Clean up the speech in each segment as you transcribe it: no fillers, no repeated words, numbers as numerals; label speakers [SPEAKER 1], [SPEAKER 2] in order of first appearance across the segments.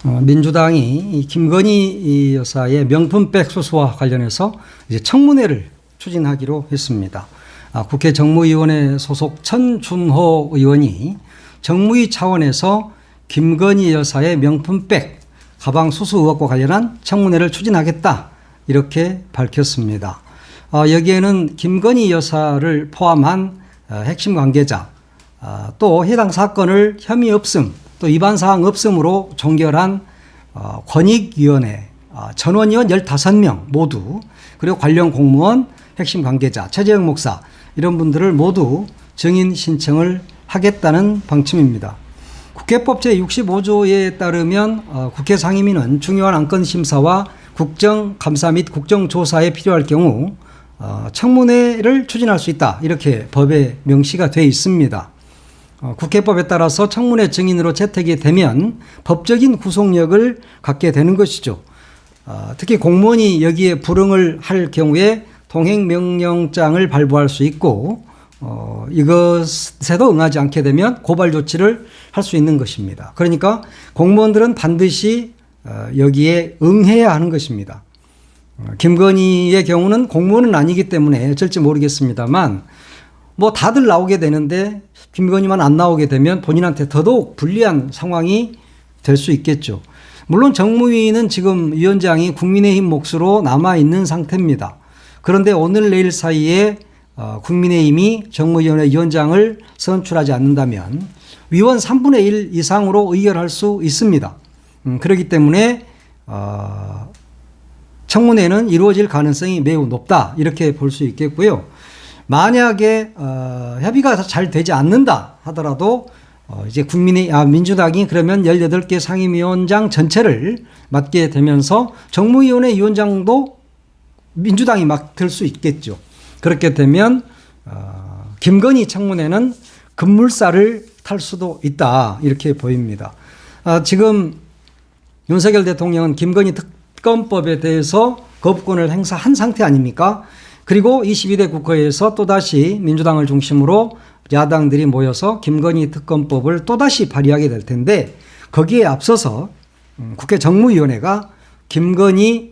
[SPEAKER 1] 민주당이 이 김건희 여사의 명품백 수수와 관련해서 이제 청문회를 추진하기로 했습니다. 국회 정무위원회 소속 천준호 의원이 정무위 차원에서 김건희 여사의 명품백 가방 수수 의혹과 관련한 청문회를 추진하겠다 이렇게 밝혔습니다. 여기에는 김건희 여사를 포함한 핵심 관계자 또 해당 사건을 혐의 없음 또 위반 사항 없음으로 종결한 권익위원회 전원위원 15명 모두 그리고 관련 공무원 핵심 관계자 최재형 목사 이런 분들을 모두 증인 신청을 하겠다는 방침입니다. 국회법 제65조에 따르면 국회 상임위는 중요한 안건 심사와 국정감사 및 국정조사에 필요할 경우 청문회를 추진할 수 있다 이렇게 법에 명시가 되어 있습니다. 국회법에 따라서 청문회 증인으로 채택이 되면 법적인 구속력을 갖게 되는 것이죠. 특히 공무원이 여기에 불응을 할 경우에 동행명령장을 발부할 수 있고 이것에도 응하지 않게 되면 고발 조치를 할 수 있는 것입니다. 그러니까 공무원들은 반드시 여기에 응해야 하는 것입니다. 김건희의 경우는 공무원은 아니기 때문에 어쩔지 모르겠습니다만 뭐 다들 나오게 되는데 김건희만 안 나오게 되면 본인한테 더더욱 불리한 상황이 될 수 있겠죠. 물론 정무위는 지금 위원장이 국민의힘 몫으로 남아있는 상태입니다. 그런데 오늘 내일 사이에 국민의힘이 정무위원회 위원장을 선출하지 않는다면 위원 3분의 1 이상으로 의결할 수 있습니다. 그렇기 때문에 청문회는 이루어질 가능성이 매우 높다 이렇게 볼 수 있겠고요. 만약에 협의가 잘 되지 않는다 하더라도 이제 민주당이 그러면 18개 상임위원장 전체를 맡게 되면서 정무위원회 위원장도 민주당이 맡을 수 있겠죠. 그렇게 되면 김건희 청문회는 급물살을 탈 수도 있다 이렇게 보입니다. 지금 윤석열 대통령은 김건희 특검법에 대해서 거부권을 행사한 상태 아닙니까? 그리고 22대 국회에서 또다시 민주당을 중심으로 야당들이 모여서 김건희 특검법을 또다시 발의하게 될 텐데 거기에 앞서서 국회 정무위원회가 김건희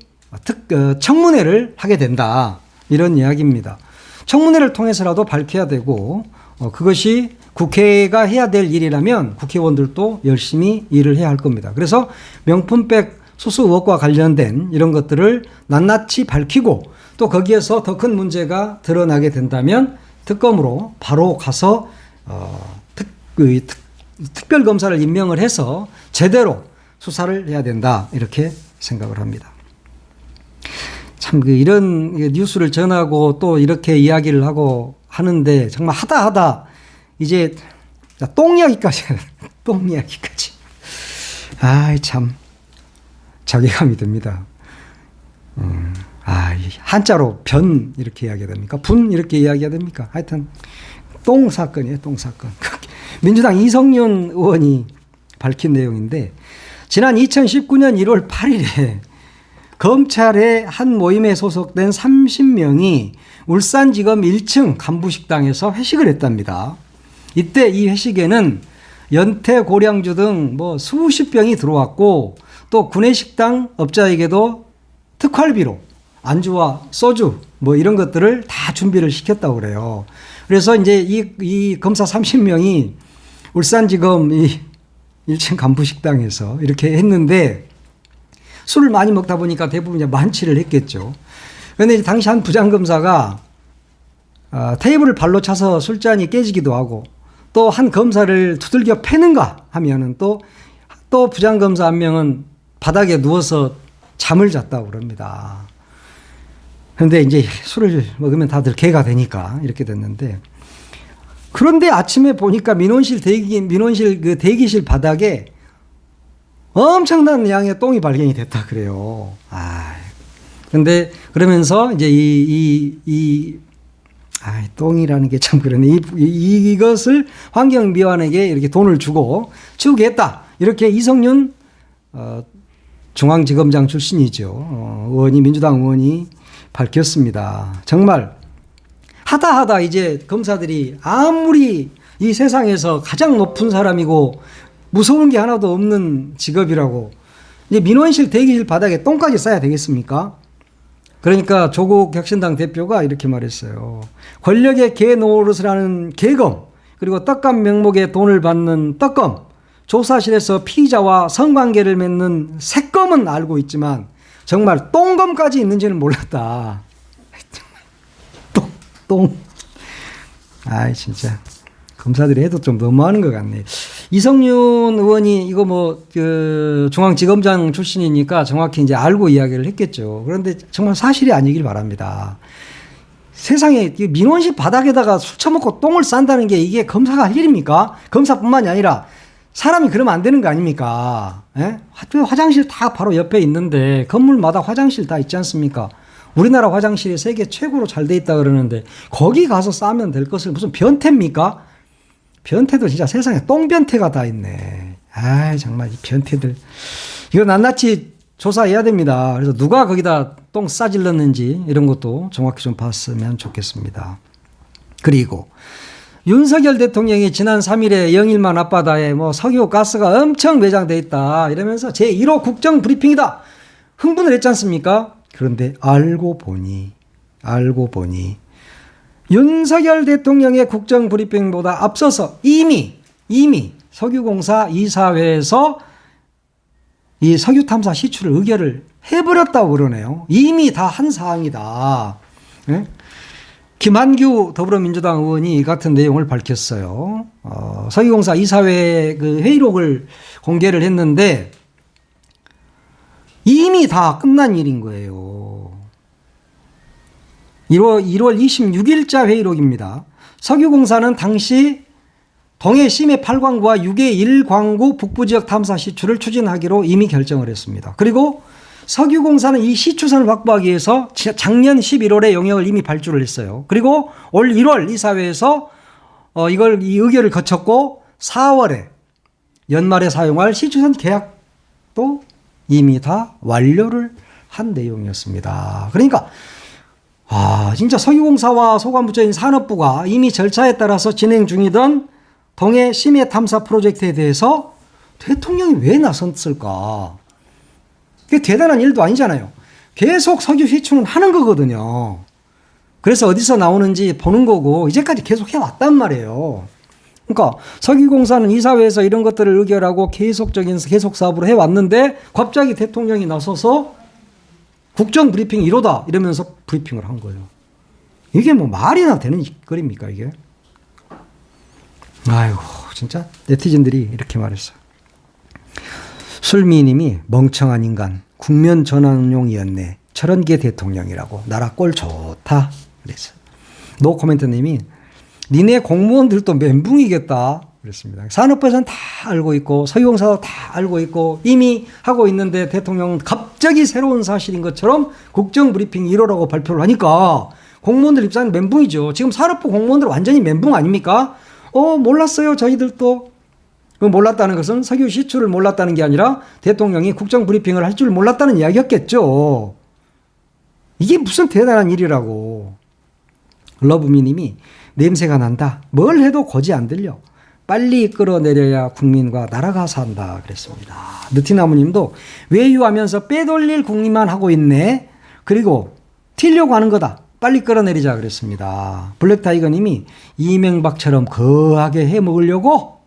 [SPEAKER 1] 청문회를 하게 된다 이런 이야기입니다. 청문회를 통해서라도 밝혀야 되고 그것이 국회가 해야 될 일이라면 국회의원들도 열심히 일을 해야 할 겁니다. 그래서 명품백 수수 의혹과 관련된 이런 것들을 낱낱이 밝히고 또 거기에서 더 큰 문제가 드러나게 된다면 특검으로 바로 가서 특별검사를 임명을 해서 제대로 수사를 해야 된다 이렇게 생각을 합니다. 참 이런 뉴스를 전하고 또 이렇게 이야기를 하고 하는데 정말 하다 이제 똥 이야기까지 참 자괴감이 듭니다. 한자로 변 이렇게 이야기해야 됩니까? 분 이렇게 이야기해야 됩니까? 하여튼 똥 사건이에요. 똥 사건. 민주당 이성윤 의원이 밝힌 내용인데 지난 2019년 1월 8일에 검찰의 한 모임에 소속된 30명이 울산지검 1층 간부식당에서 회식을 했답니다. 이때 이 회식에는 연태, 고량주 등 수십 병이 들어왔고 또 구내식당 업자에게도 특활비로 안주와 소주 이런 것들을 다 준비를 시켰다고 그래요. 그래서 이제 이 검사 30명이 울산지검 1층 간부식당에서 이렇게 했는데 술을 많이 먹다 보니까 대부분 이제 만취를 했겠죠. 그런데 당시 한 부장검사가 테이블을 발로 차서 술잔이 깨지기도 하고 또 한 검사를 두들겨 패는가 하면은 또 부장검사 한 명은 바닥에 누워서 잠을 잤다고 그럽니다. 그런데 이제 술을 먹으면 다들 개가 되니까 이렇게 됐는데 그런데 아침에 보니까 민원실 대기실 바닥에 엄청난 양의 똥이 발견이 됐다 그래요. 근데 그러면서 이제 똥이라는 게 참 그러네. 이것을 환경미화원에게 이렇게 돈을 주고 치우게 했다. 이렇게 이성윤 중앙지검장 출신이죠. 민주당 의원이 밝혔습니다. 정말 하다 이제 검사들이 아무리 이 세상에서 가장 높은 사람이고 무서운 게 하나도 없는 직업이라고 이제 민원실 대기실 바닥에 똥까지 싸야 되겠습니까? 그러니까 조국 혁신당 대표가 이렇게 말했어요. 권력의 개 노릇을 하는 개검, 그리고 떡감 명목의 돈을 받는 떡검, 조사실에서 피의자와 성관계를 맺는 새검은 알고 있지만 정말 똥검까지 있는지는 몰랐다. 똥. 아이 진짜 검사들이 해도 좀 너무하는 것 같네. 이성윤 의원이 이거 중앙지검장 출신이니까 정확히 이제 알고 이야기를 했겠죠. 그런데 정말 사실이 아니길 바랍니다. 세상에 민원실 바닥에다가 술 처먹고 똥을 싼다는 게 이게 검사가 할 일입니까? 검사뿐만이 아니라 사람이 그러면 안 되는 거 아닙니까? 예? 화장실 다 바로 옆에 있는데 건물마다 화장실 다 있지 않습니까? 우리나라 화장실이 세계 최고로 잘 돼 있다 그러는데 거기 가서 싸면 될 것을 무슨 변태입니까? 변태도 진짜 세상에 똥변태가 다 있네. 아이 정말 이 변태들 이거 낱낱이 조사해야 됩니다. 그래서 누가 거기다 똥 싸질렀는지 이런 것도 정확히 좀 봤으면 좋겠습니다. 그리고 윤석열 대통령이 지난 3일에 영일만 앞바다에 석유 가스가 엄청 매장돼 있다 이러면서 제1호 국정 브리핑이다 흥분을 했지 않습니까? 그런데 알고 보니 윤석열 대통령의 국정 브리핑보다 앞서서 이미 석유공사 이사회에서 이 석유 탐사 시추를 의결을 해버렸다고 그러네요. 이미 다 한 사항이다. 네? 김한규 더불어민주당 의원이 이 같은 내용을 밝혔어요. 석유공사 이사회 그 회의록을 공개를 했는데 이미 다 끝난 일인 거예요. 1월 26일자 회의록입니다. 석유공사는 당시 동해 심해 8광구와 6의 1광구 북부지역 탐사 시추를 추진하기로 이미 결정을 했습니다. 그리고 석유공사는 이 시추선을 확보하기 위해서 작년 11월에 영역을 이미 발주를 했어요. 그리고 올 1월 이사회에서 이 의결을 거쳤고 4월에 연말에 사용할 시추선 계약도 이미 다 완료를 한 내용이었습니다. 그러니까 진짜 석유공사와 소관부처인 산업부가 이미 절차에 따라서 진행 중이던 동해 심해 탐사 프로젝트에 대해서 대통령이 왜 나섰을까? 그게 대단한 일도 아니잖아요. 계속 석유 시추는 하는 거거든요. 그래서 어디서 나오는지 보는 거고 이제까지 계속 해왔단 말이에요. 그러니까 석유공사는 이사회에서 이런 것들을 의결하고 계속 사업으로 해왔는데 갑자기 대통령이 나서서 국정 브리핑 1호다 이러면서 브리핑을 한 거예요. 이게 말이나 되는 거리입니까 이게? 아이고 진짜 네티즌들이 이렇게 말했어요. 술미님이 멍청한 인간 국면 전환용이었네. 철원계 대통령이라고 나라 꼴 좋다 그랬어요. 노코멘트님이 니네 공무원들도 멘붕이겠다 그랬습니다. 산업부에서는 다 알고 있고 석유공사도 다 알고 있고 이미 하고 있는데 대통령은 갑자기 새로운 사실인 것처럼 국정브리핑 1호라고 발표를 하니까 공무원들 입장은 멘붕이죠. 지금 산업부 공무원들 완전히 멘붕 아닙니까? 몰랐어요 저희들도. 몰랐다는 것은 석유 시추를 몰랐다는 게 아니라 대통령이 국정브리핑을 할 줄 몰랐다는 이야기였겠죠. 이게 무슨 대단한 일이라고. 러브미님이 냄새가 난다. 뭘 해도 거지 안 들려. 빨리 끌어내려야 국민과 나라가 산다 그랬습니다. 느티나무님도 외유하면서 빼돌릴 국민만 하고 있네. 그리고 튀려고 하는 거다. 빨리 끌어내리자 그랬습니다. 블랙타이거님이 이명박처럼 거하게 해먹으려고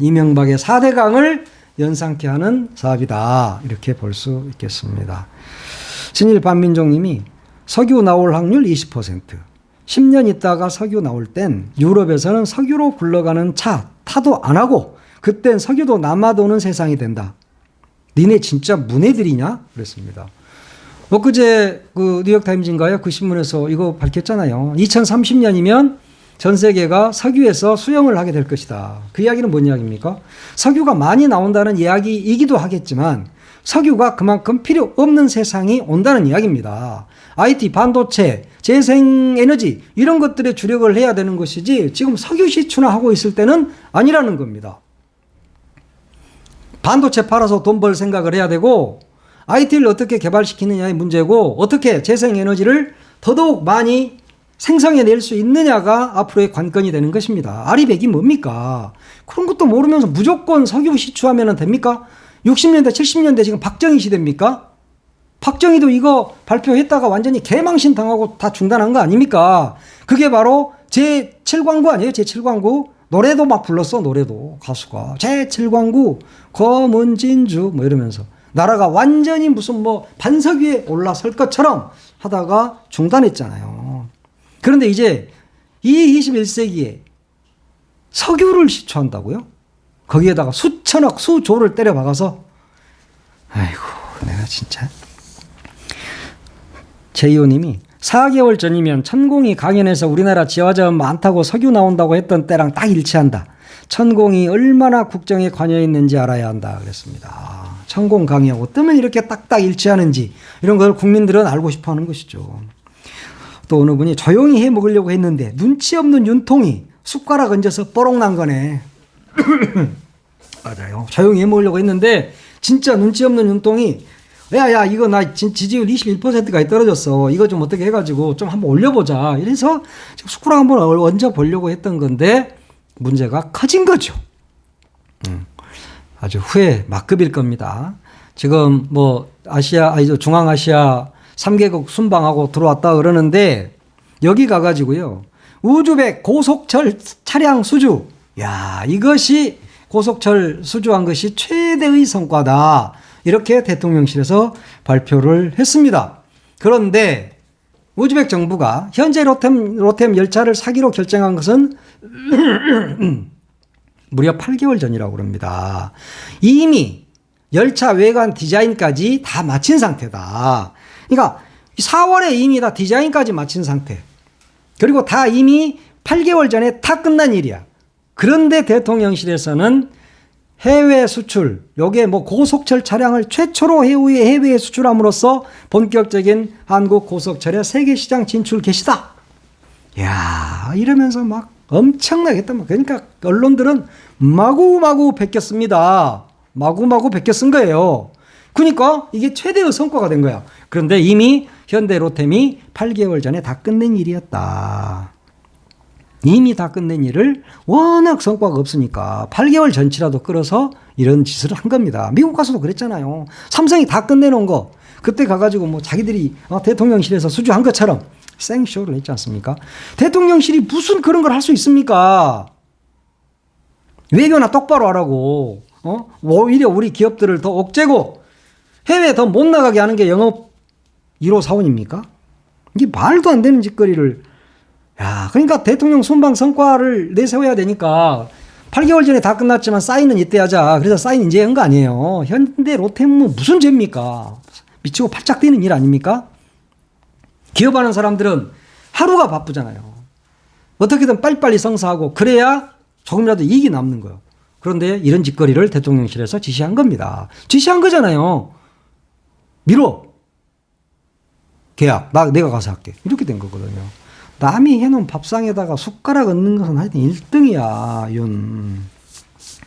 [SPEAKER 1] 이명박의 4대강을 연상케 하는 사업이다. 이렇게 볼 수 있겠습니다. 진일반민정님이 석유 나올 확률 20%. 10년 있다가 석유 나올 땐 유럽에서는 석유로 굴러가는 차 타도 안 하고 그땐 석유도 남아도는 세상이 된다. 니네 진짜 문해들이냐? 그랬습니다. 엊그제 그 뉴욕타임즈인가요? 그 신문에서 이거 밝혔잖아요. 2030년이면 전 세계가 석유에서 수용을 하게 될 것이다. 그 이야기는 뭔 이야기입니까? 석유가 많이 나온다는 이야기이기도 하겠지만 석유가 그만큼 필요 없는 세상이 온다는 이야기입니다. IT, 반도체, 재생에너지 이런 것들에 주력을 해야 되는 것이지 지금 석유 시추나 하고 있을 때는 아니라는 겁니다. 반도체 팔아서 돈 벌 생각을 해야 되고 IT를 어떻게 개발시키느냐의 문제고 어떻게 재생에너지를 더더욱 많이 생성해낼 수 있느냐가 앞으로의 관건이 되는 것입니다. 아리백이 뭡니까? 그런 것도 모르면서 무조건 석유 시추하면 됩니까? 60년대, 70년대 지금 박정희 시대입니까? 박정희도 이거 발표했다가 완전히 개망신 당하고 다 중단한 거 아닙니까? 그게 바로 제7광구 아니에요? 제7광구. 노래도 막 불렀어, 노래도. 가수가. 제7광구, 검은 진주, 뭐 이러면서. 나라가 완전히 무슨 뭐 반석 위에 올라설 것처럼 하다가 중단했잖아요. 그런데 이제 이 21세기에 석유를 시초한다고요? 거기에다가 수천억, 수조를 때려 박아서, 아이고, 내가 진짜. 제이호님이 4개월 전이면 천공이 강연에서 우리나라 지하자원 많다고 석유 나온다고 했던 때랑 딱 일치한다. 천공이 얼마나 국정에 관여했는지 알아야 한다 그랬습니다. 천공 강의 어쩌면 이렇게 딱딱 일치하는지 이런 걸 국민들은 알고 싶어 하는 것이죠. 또 어느 분이 조용히 해 먹으려고 했는데 눈치 없는 윤통이 숟가락 얹어서 뽀록 난 거네. 맞아요. 조용히 해 먹으려고 했는데 진짜 눈치 없는 윤통이 야 이거 나 지지율 21%까지 떨어졌어. 이거 좀 어떻게 해가지고 좀 한번 올려보자. 이래서 숟가락 한번 얹어 보려고 했던 건데 문제가 커진 거죠. 아주 후회 막급일 겁니다. 지금 뭐 중앙아시아 3개국 순방하고 들어왔다 그러는데 여기 가가지고요. 우즈벡 고속철 차량 수주. 야, 이것이 고속철 수주한 것이 최대의 성과다. 이렇게 대통령실에서 발표를 했습니다. 그런데 우즈벡 정부가 현재 로템 열차를 사기로 결정한 것은 무려 8개월 전이라고 그럽니다. 이미 열차 외관 디자인까지 다 마친 상태다. 그러니까 4월에 이미 다 디자인까지 마친 상태. 그리고 다 이미 8개월 전에 다 끝난 일이야. 그런데 대통령실에서는 해외 수출, 요게 뭐 고속철 차량을 최초로 해외에 수출함으로써 본격적인 한국 고속철의 세계 시장 진출 개시다. 야, 이러면서 막 엄청나겠다. 그러니까 언론들은 마구마구 베꼈습니다. 마구마구 베껴 쓴 거예요. 그러니까 이게 최대의 성과가 된 거야. 그런데 이미 현대 로템이 8개월 전에 다 끝낸 일이었다. 이미 다 끝낸 일을 워낙 성과가 없으니까 8개월 전치라도 끌어서 이런 짓을 한 겁니다. 미국 가서도 그랬잖아요. 삼성이 다 끝내놓은 거 그때 가가지고 뭐 자기들이 대통령실에서 수주한 것처럼 생쇼를 했지 않습니까? 대통령실이 무슨 그런 걸 할 수 있습니까? 외교나 똑바로 하라고. 오히려 우리 기업들을 더 옥죄고 해외에 더 못 나가게 하는 게 영업 1호 사원입니까? 이게 말도 안 되는 짓거리를. 야, 그러니까 대통령 순방 성과를 내세워야 되니까 8개월 전에 다 끝났지만 사인은 이때 하자. 그래서 사인 이제 한 거 아니에요. 현대 로템은 무슨 죄입니까? 미치고 팔짝 뛰는 일 아닙니까? 기업하는 사람들은 하루가 바쁘잖아요. 어떻게든 빨리빨리 성사하고 그래야 조금이라도 이익이 남는 거예요. 그런데 이런 짓거리를 대통령실에서 지시한 겁니다. 지시한 거잖아요. 미뤄. 계약. 내가 가서 할게. 이렇게 된 거거든요. 남이 해놓은 밥상에다가 숟가락 얹는 것은 하여튼 1등이야, 윤.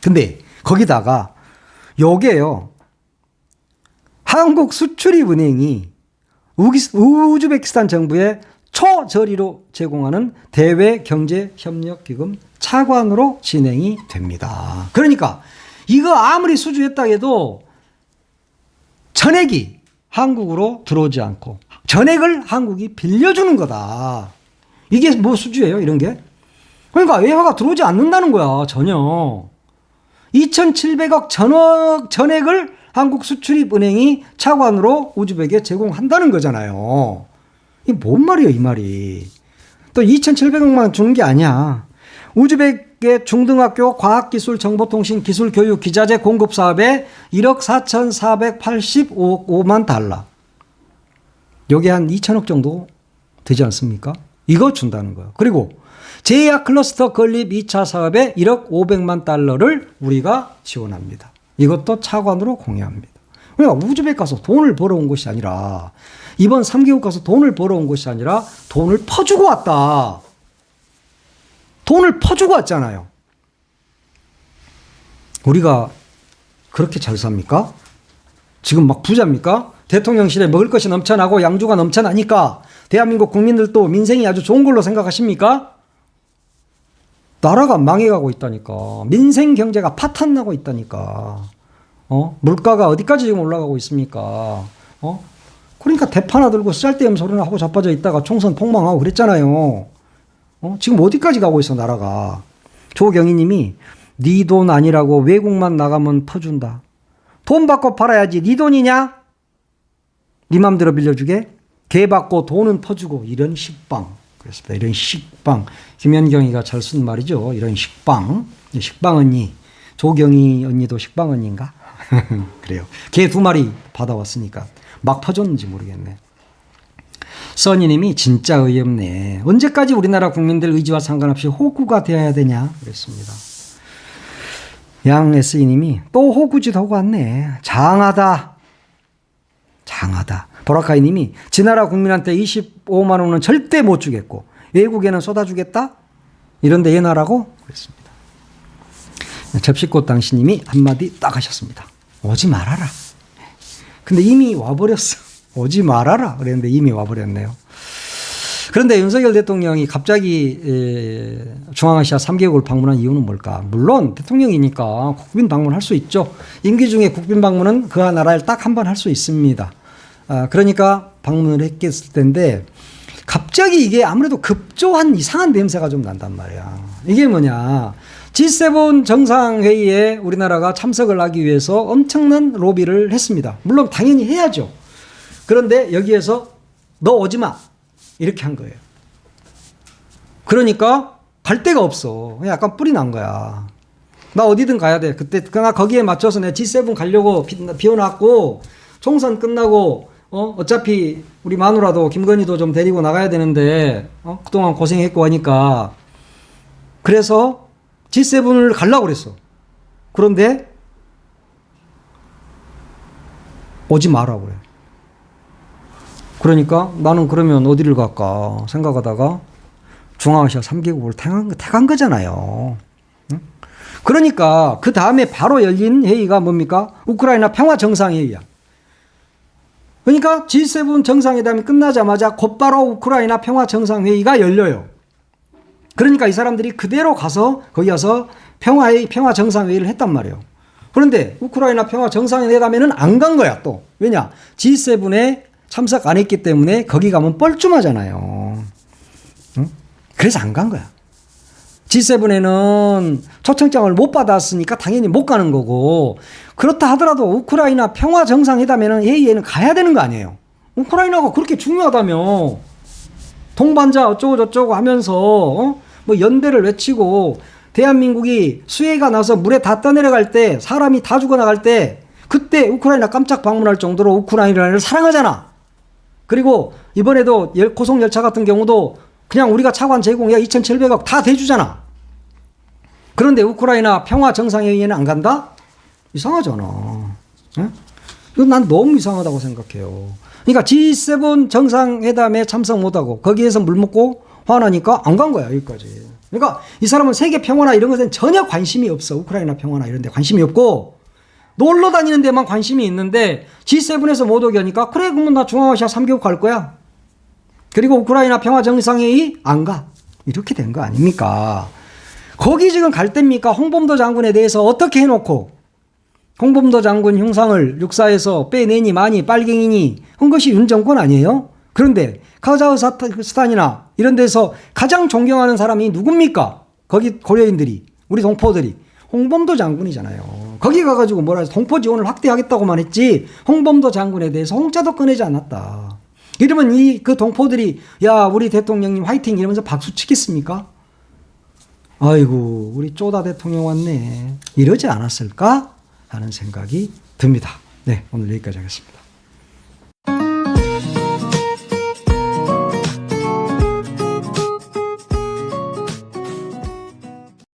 [SPEAKER 1] 근데 거기다가 요게요. 한국수출입은행이 우즈베키스탄 정부에 초저리로 제공하는 대외경제협력기금 차관으로 진행이 됩니다. 그러니까 이거 아무리 수주했다 해도 전액이 한국으로 들어오지 않고 전액을 한국이 빌려주는 거다. 이게 뭐 수주예요, 이런 게? 그러니까 외화가 들어오지 않는다는 거야, 전혀. 2,700억 전액을 한국수출입은행이 차관으로 우즈벡에 제공한다는 거잖아요. 이게 뭔 말이에요, 이 말이. 또 2,700억만 주는 게 아니야. 우즈벡의 중등학교 과학기술정보통신기술교육 기자재 공급 사업에 1억 4,485만 달러. 요게 한 2천억 정도 되지 않습니까? 이거 준다는 거예요. 그리고 제약 클러스터 건립 2차 사업에 1억 500만 달러를 우리가 지원합니다. 이것도 차관으로 공유합니다. 그러니까 우즈벡 가서 돈을 벌어온 것이 아니라 이번 3개국 가서 돈을 벌어온 것이 아니라 돈을 퍼주고 왔다. 돈을 퍼주고 왔잖아요. 우리가 그렇게 잘 삽니까? 지금 막 부자입니까? 대통령실에 먹을 것이 넘쳐나고 양주가 넘쳐나니까 대한민국 국민들도 민생이 아주 좋은 걸로 생각하십니까? 나라가 망해가고 있다니까. 민생 경제가 파탄나고 있다니까. 물가가 어디까지 지금 올라가고 있습니까? 그러니까 대파 하나 들고 쓸데없는 소리나 하고 자빠져 있다가 총선 폭망하고 그랬잖아요. 지금 어디까지 가고 있어 나라가. 조경희 님이 네 돈 아니라고 외국만 나가면 퍼준다. 돈 받고 팔아야지. 네 돈이냐? 네 맘대로 빌려주게? 개 받고 돈은 퍼주고. 이런 식빵. 그렇습니다. 이런 식빵. 김연경이가 잘 쓴 말이죠. 이런 식빵. 식빵 언니. 조경희 언니도 식빵 언니인가? 그래요. 개 2마리 받아왔으니까 막 퍼줬는지 모르겠네. 써니님이 진짜 어이없네. 언제까지 우리나라 국민들 의지와 상관없이 호구가 되어야 되냐? 그랬습니다. 양SE님이 또 호구짓 하고 왔네. 장하다. 장하다. 보라카이님이 지나라 국민한테 25만 원은 절대 못 주겠고 외국에는 쏟아주겠다? 이런데 얘나라고? 그랬습니다. 접시꽃 당신님이 한마디 딱 하셨습니다. 오지 말아라. 근데 이미 와버렸어. 오지 말아라. 그랬는데 이미 와버렸네요. 그런데 윤석열 대통령이 갑자기 중앙아시아 3개국을 방문한 이유는 뭘까? 물론 대통령이니까 국빈 방문할 수 있죠. 임기 중에 국빈 방문은 그 나라를 딱 한 번 할 수 있습니다. 그러니까 방문을 했겠을 텐데 갑자기 이게 아무래도 급조한 이상한 냄새가 좀 난단 말이야. 이게 뭐냐. G7 정상회의에 우리나라가 참석을 하기 위해서 엄청난 로비를 했습니다. 물론 당연히 해야죠. 그런데 여기에서 너 오지 마. 이렇게 한 거예요. 그러니까 갈 데가 없어. 약간 뿔이 난 거야. 나 어디든 가야 돼. 그때 나 거기에 맞춰서 내가 G7 가려고 비워놨고 총선 끝나고 어차피 우리 마누라도 김건희도 좀 데리고 나가야 되는데 그동안 고생했고 하니까 그래서 G7을 가려고 그랬어. 그런데 오지 마라고 그래. 그러니까 나는 그러면 어디를 갈까 생각하다가 중앙아시아 3개국을 택한 거잖아요. 응? 그러니까 그 다음에 바로 열린 회의가 뭡니까? 우크라이나 평화 정상회의야. 그러니까 G7 정상회담이 끝나자마자 곧바로 우크라이나 평화 정상회의가 열려요. 그러니까 이 사람들이 그대로 가서 거기 가서 평화 정상회의를 했단 말이에요. 그런데 우크라이나 평화 정상회담에는 안 간 거야 또. 왜냐? G7에 참석 안 했기 때문에 거기 가면 뻘쭘하잖아요. 응? 그래서 안 간 거야. G7에는 초청장을 못 받았으니까 당연히 못 가는 거고 그렇다 하더라도 우크라이나 평화 정상회담에는 회의에는 가야 되는 거 아니에요. 우크라이나가 그렇게 중요하다며 동반자 어쩌고 저쩌고 하면서 뭐 연대를 외치고 대한민국이 수해가 나서 물에 다 떠내려갈 때 사람이 다 죽어나갈 때 그때 우크라이나 깜짝 방문할 정도로 우크라이나를 사랑하잖아. 그리고 이번에도 고속열차 같은 경우도 그냥 우리가 차관 제공해야 2,700억 다 대주잖아. 그런데 우크라이나 평화 정상회의에는 안 간다? 이상하잖아. 이건 난 너무 이상하다고 생각해요. 그러니까 G7 정상회담에 참석 못하고 거기에서 물 먹고 화나니까 안 간 거야 여기까지. 그러니까 이 사람은 세계 평화나 이런 것엔 전혀 관심이 없어. 우크라이나 평화나 이런 데 관심이 없고 놀러 다니는 데만 관심이 있는데 G7에서 못 오게 하니까 그래 그러면 나 중앙아시아 3개국 갈 거야. 그리고 우크라이나 평화정상회의 안 가. 이렇게 된 거 아닙니까? 거기 지금 갈 때입니까? 홍범도 장군에 대해서 어떻게 해놓고 홍범도 장군 형상을 육사에서 빼내니 많이 빨갱이니 한 것이 윤 정권 아니에요? 그런데 카자흐스탄이나 이런 데서 가장 존경하는 사람이 누굽니까? 거기 고려인들이 우리 동포들이 홍범도 장군이잖아요. 거기 가가지고 뭐라 해서 동포 지원을 확대하겠다고만 했지 홍범도 장군에 대해서 홍자도 꺼내지 않았다. 이러면 그 동포들이 야 우리 대통령님 화이팅 이러면서 박수 치겠습니까? 아이고 우리 쪼다 대통령 왔네. 이러지 않았을까 하는 생각이 듭니다. 네, 오늘 여기까지 하겠습니다.